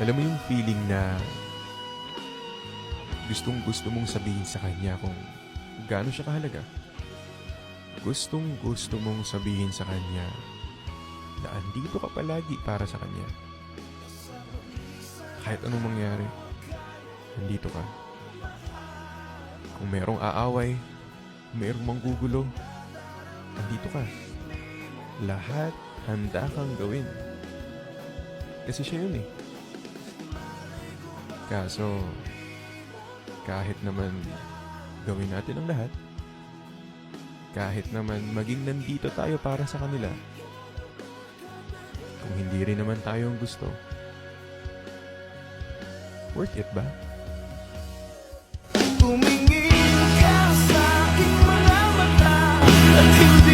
Alam mo yung feeling na gustong gusto mong sabihin sa kanya kung gaano siya kahalaga. Gustong gusto mong sabihin sa kanya na andito ka palagi para sa kanya. Kahit anong mangyari, andito ka. Kung merong aaway, merong manggugulo, andito ka. Lahat handa kang gawin. Kasi siya yun eh. Kaso, kahit naman gawin natin ang lahat, kahit naman maging nandito tayo para sa kanila, kung hindi rin naman tayo ang gusto, worth it ba? Tumingin ka sa aking mga mata at hindi